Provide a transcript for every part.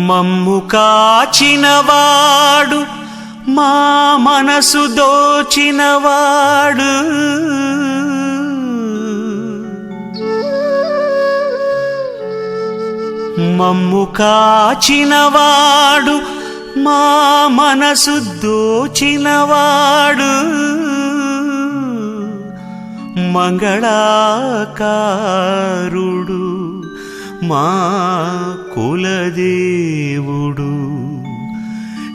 మమ్ము కాచినవాడు మా మనసు దోచినవాడు మమ్ము కాచినవాడు మా మనసు దోచినవాడు మంగళాకారుడు మా కులదేవుడు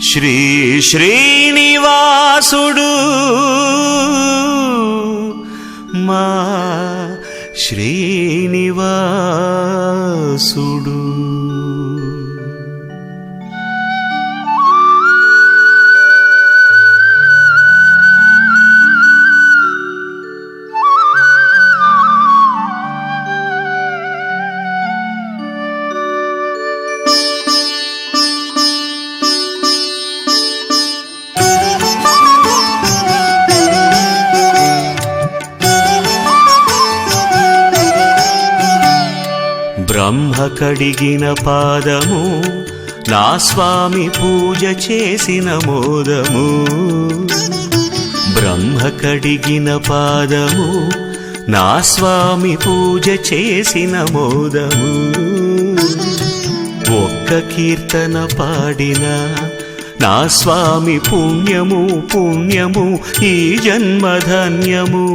శ్రీ శ్రీనివాసుడు మా శ్రీనివాసుడు. బ్రహ్మ కడిగిన పాదము నా స్వామి పూజ చేసిన మోదము బ్రహ్మ కడిగిన పాదము నా స్వామి పూజ చేసిన మోదము ఒక్క కీర్తన పాడిన నా స్వామి పుణ్యము పుణ్యము ఈ జన్మధన్యము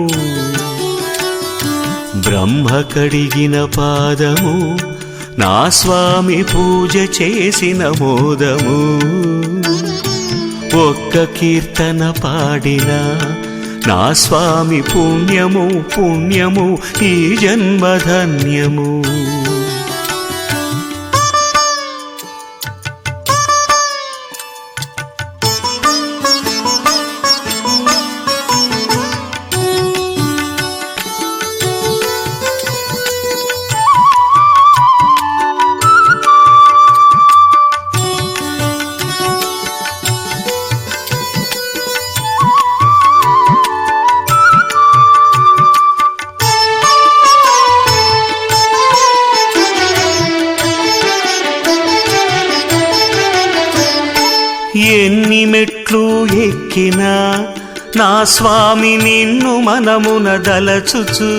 బ్రహ్మ కడిగిన పాదము నా స్వామి పూజ చేసిన మోదము ఒక్క కీర్తన పాడిన నా స్వామి పుణ్యము పుణ్యము ఈ జన్మధన్యము. ఎన్ని మెట్లు ఎక్కినా నా స్వామి నిన్ను మనమున దలచుచు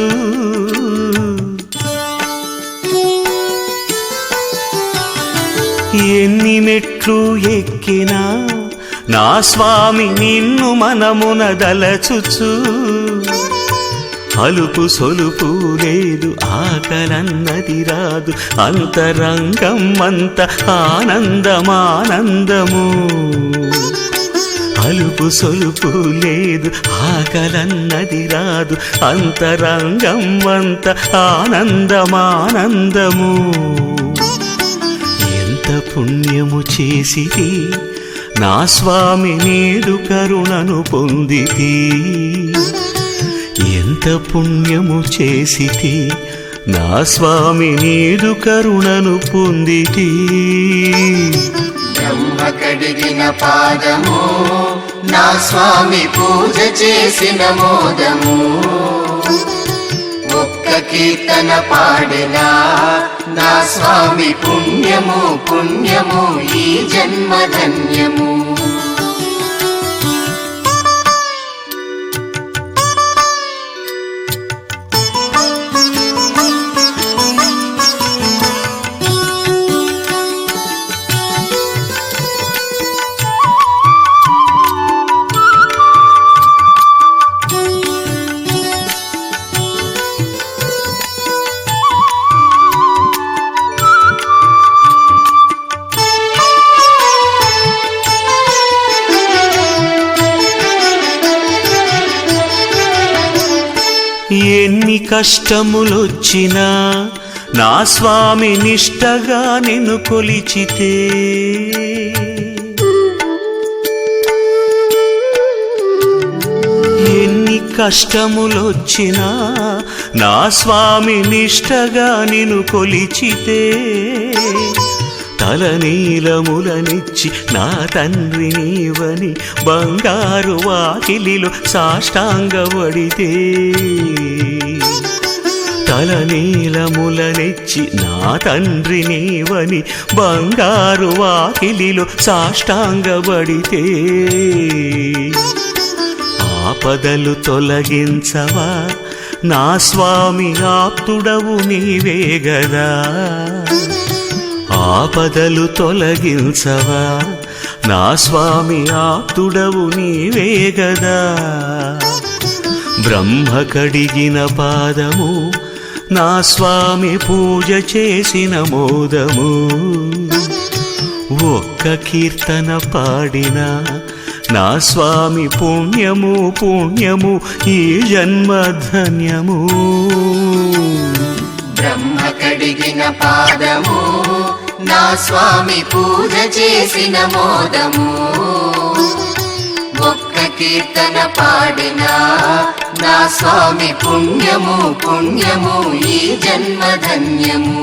ఎన్ని మెట్లు ఎక్కినా నా స్వామి నిన్ను మనమున దలచుచు అలుపు సొలుపు లేదు ఆకలన్నది రాదు అంతరంగం అంత ఆనందమానందము అలుపు సొలుపు లేదు ఆకలన్నది రాదు అంతరంగం అంత ఆనందమానందము ఎంత పుణ్యము చేసితి నా స్వామి నీదు కరుణను పొందితి ఎంత పుణ్యము చేసితి నా స్వామి నీదు కరుణను పొందితి బ్రహ్మ కడిగిన పాదము నా స్వామి పూజ చేసిన మోదము ఒక్క కీర్తన పాడిన నా స్వామి పుణ్యము పుణ్యము ఈ జన్మధన్యము. ఎన్ని కష్టములొచ్చినా నా స్వామి నిష్టగా నిన్ను కొలిచితే ఎన్ని కష్టములొచ్చినా నా స్వామి నిష్టగా నిన్ను కొలిచితే తలనీలములనిచ్చి నా తండ్రి నీవని బంగారు వాకిలిలో సాష్టాంగవడితే తలనీలములనిచ్చి నా తండ్రి నీవని బంగారు వాకిలిలో సాష్టాంగబడితే ఆపదలు తొలగించవా నా స్వామి ఆప్తుడవు నీవే గదా ఆపదలు తొలగించవా నా స్వామి ఆప్తుడవు నీవే గదా బ్రహ్మ కడిగిన పాదము నా స్వామి పూజ చేసిన మోదము ఒక్క కీర్తన పాడిన నా స్వామి పుణ్యము పుణ్యము ఈ జన్మ ధన్యము బ్రహ్మ కడిగిన పాదము నా స్వామి పూజ చేసిన మోదము ఒక్క కీర్తన పాడినా నా స్వామి పుణ్యము పుణ్యము ఈ జన్మ ధన్యము